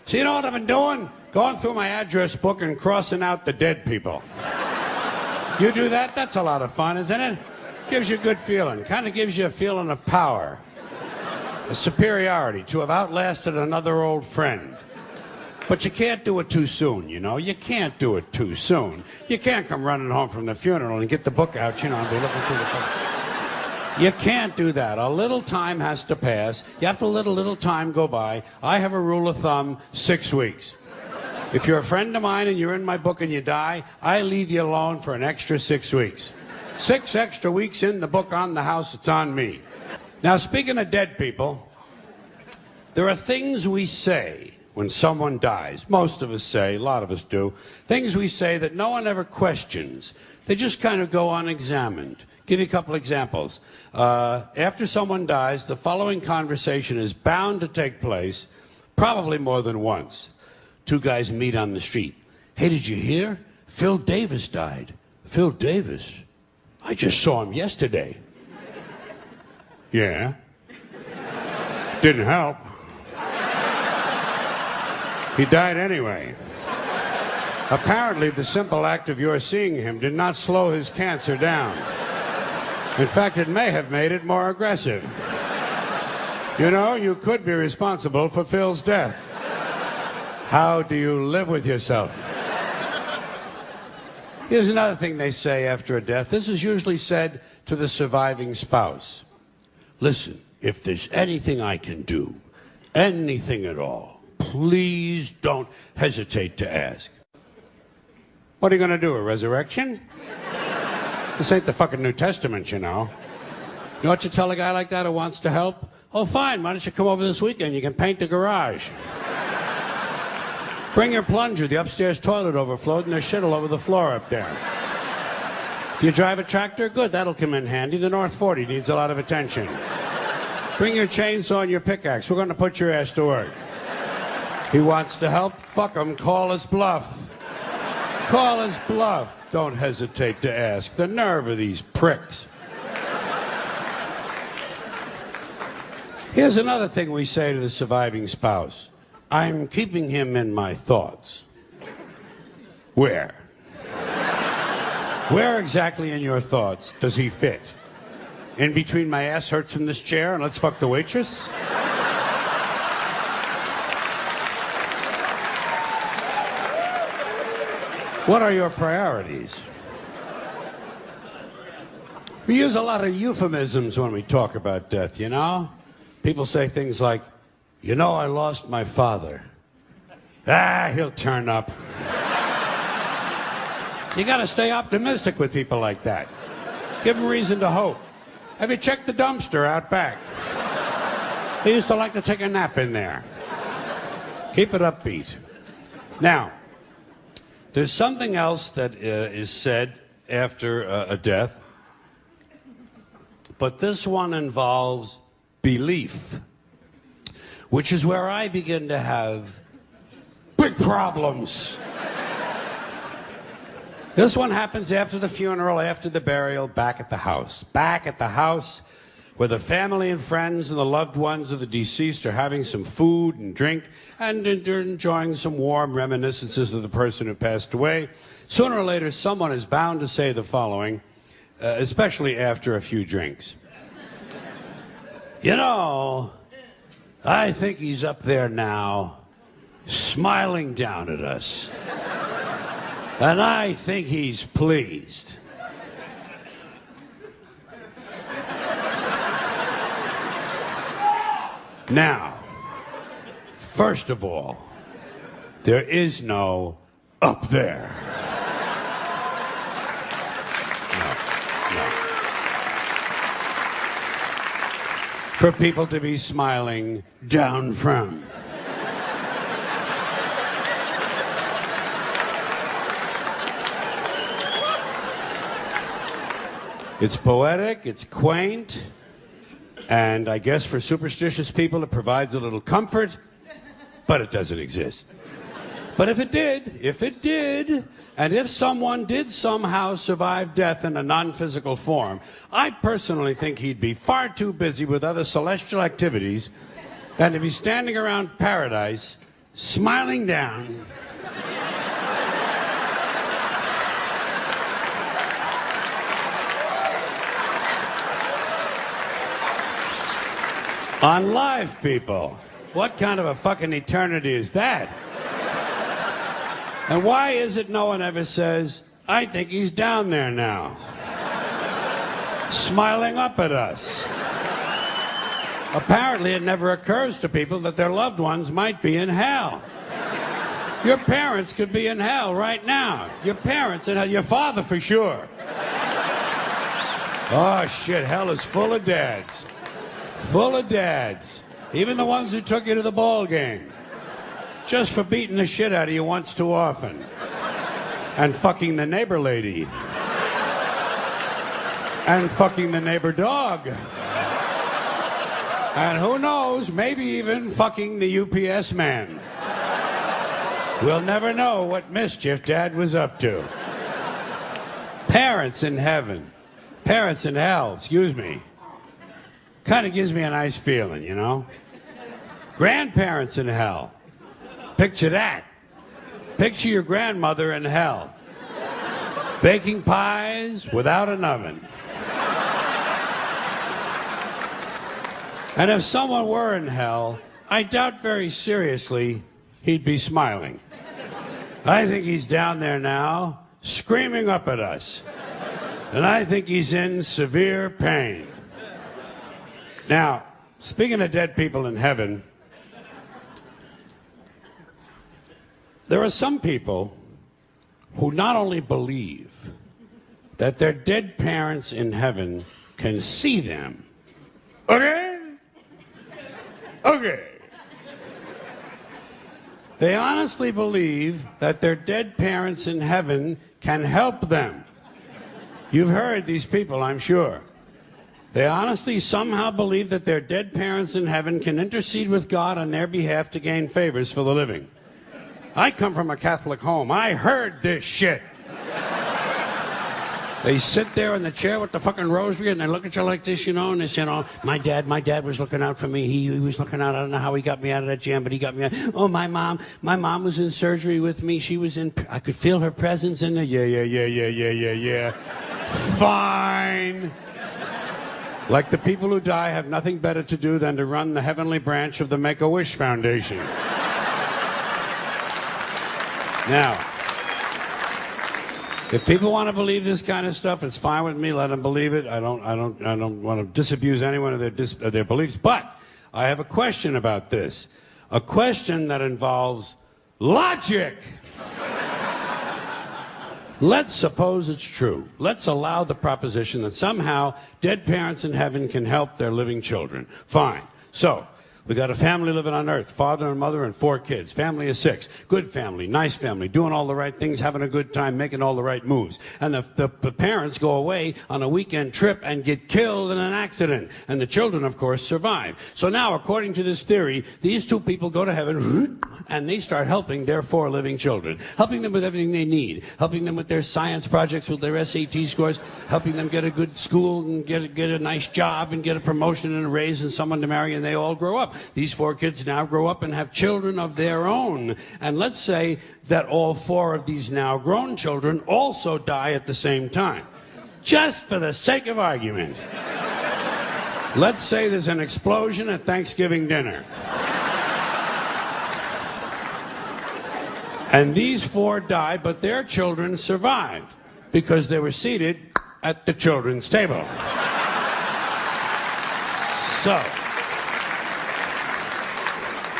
So you know what I've been doing? Going through my address book and crossing out the dead people. You do that? That's a lot of fun, isn't it? Gives you a good feeling. Kind of gives you a feeling of power. A superiority to have outlasted another old friend. But you can't do it too soon, you know? You can't do it too soon. You can't come running home from the funeral and get the book out, you know, and be looking through the book. You can't do that. A little time has to pass. You have to let a little time go by. I have a rule of thumb, 6 weeks. If you're a friend of mine and you're in my book and you die, I leave you alone for an extra 6 weeks. 6 extra weeks in the book on the house, it's on me. Now, speaking of dead people, there are things we say when someone dies. Most of us say, a lot of us do, things we say that no one ever questions. They just kind of go unexamined. Give you a couple examples. After someone dies, the following conversation is bound to take place, probably more than once. Two guys meet on the street. Hey, did you hear? Phil Davis died. Phil Davis? I just saw him yesterday. Yeah. Didn't help. He died anyway. Apparently, the simple act of your seeing him did not slow his cancer down. In fact, it may have made it more aggressive. You know, you could be responsible for Phil's death. How do you live with yourself? Here's another thing they say after a death. This is usually said to the surviving spouse. Listen, if there's anything I can do, anything at all, please don't hesitate to ask. What are you going to do, a resurrection? This ain't the fucking New Testament, you know. You know what you tell a guy like that who wants to help? Oh, fine, why don't you come over this weekend? You can paint the garage. Bring your plunger. The upstairs toilet overflowed and there's shit all over the floor up there. Do you drive a tractor? Good, that'll come in handy. The North 40 needs a lot of attention. Bring your chainsaw and your pickaxe. We're going to put your ass to work. He wants to help? Fuck him. Call his bluff. Call his bluff. Don't hesitate to ask. The nerve of these pricks. Here's another thing we say to the surviving spouse. I'm keeping him in my thoughts. Where? Where exactly in your thoughts does he fit? In between my ass hurts from this chair and let's fuck the waitress? What are your priorities? We use a lot of euphemisms when we talk about death, you know? People say things like, you know, I lost my father. Ah, he'll turn up. You gotta stay optimistic with people like that. Give them reason to hope. Have you checked the dumpster out back? He used to like to take a nap in there. Keep it upbeat. Now, there's something else that is said after a death, but this one involves belief, which is where I begin to have big problems. This one happens after the funeral, after the burial, back at the house. Back at the house where the family and friends and the loved ones of the deceased are having some food and drink and they're enjoying some warm reminiscences of the person who passed away. Sooner or later, someone is bound to say the following, especially after a few drinks. You know, I think he's up there now, smiling down at us. And I think he's pleased. Now, first of all, there is no up there. No. For people to be smiling down from. It's poetic, it's quaint, and I guess for superstitious people it provides a little comfort, but it doesn't exist. But if it did, and if someone did somehow survive death in a non-physical form, I personally think he'd be far too busy with other celestial activities than to be standing around paradise smiling down. On live people. What kind of a fucking eternity is that? And why is it no one ever says, I think he's down there now, smiling up at us? Apparently it never occurs to people that their loved ones might be in hell. Your parents could be in hell right now. Your parents in hell, your father for sure. Oh shit, hell is full of dads. Full of dads. Even the ones who took you to the ball game. Just for beating the shit out of you once too often. And fucking the neighbor lady. And fucking the neighbor dog. And who knows, maybe even fucking the UPS man. We'll never know what mischief Dad was up to. Parents in heaven. Parents in hell, excuse me. Kind of gives me a nice feeling, you know? Grandparents in hell. Picture that. Picture your grandmother in hell. Baking pies without an oven. And if someone were in hell, I doubt very seriously he'd be smiling. I think he's down there now, screaming up at us. And I think he's in severe pain. Now, speaking of dead people in heaven, there are some people who not only believe that their dead parents in heaven can see them. Okay? Okay. They honestly believe that their dead parents in heaven can help them. You've heard these people, I'm sure. They honestly somehow believe that their dead parents in heaven can intercede with God on their behalf to gain favors for the living. I come from a Catholic home. I heard this shit. They sit there in the chair with the fucking rosary and they look at you like this, you know, and they say, oh, my dad was looking out for me. He was looking out. I don't know how he got me out of that jam, but he got me out. Oh, my mom was in surgery with me. She was in, I could feel her presence in there. Yeah. Fine. Like the people who die have nothing better to do than to run the heavenly branch of the Make-A-Wish Foundation. Now, if people want to believe this kind of stuff, it's fine with me. Let them believe it. I don't want to disabuse anyone of their beliefs. But I have a question about this. A question that involves logic. Let's suppose it's true. Let's allow the proposition that somehow dead parents in heaven can help their living children. Fine. So, we got a family living on earth, father and mother and 4 kids. Family of 6. Good family, nice family, doing all the right things, having a good time, making all the right moves. And the parents go away on a weekend trip and get killed in an accident. And the children, of course, survive. So now, according to this theory, these 2 people go to heaven and they start helping their 4 living children. Helping them with everything they need. Helping them with their science projects, with their SAT scores. Helping them get a good school and get a nice job and get a promotion and a raise and someone to marry, and they all grow up. These 4 kids now grow up and have children of their own. And let's say that all 4 of these now grown children also die at the same time. Just for the sake of argument. Let's say there's an explosion at Thanksgiving dinner. And these 4 die, but their children survive because they were seated at the children's table.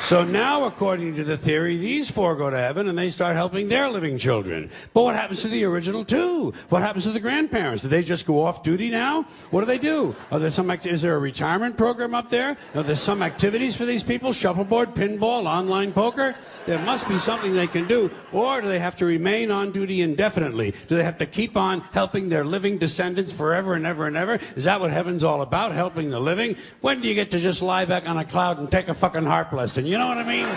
So now, according to the theory, these 4 go to heaven and they start helping their living children. But what happens to the original 2? What happens to the grandparents? Do they just go off duty now? What do? Is there a retirement program up there? Are there some activities for these people? Shuffleboard, pinball, online poker? There must be something they can do. Or do they have to remain on duty indefinitely? Do they have to keep on helping their living descendants forever and ever and ever? Is that what heaven's all about, helping the living? When do you get to just lie back on a cloud and take a fucking harp lesson? You know what I mean?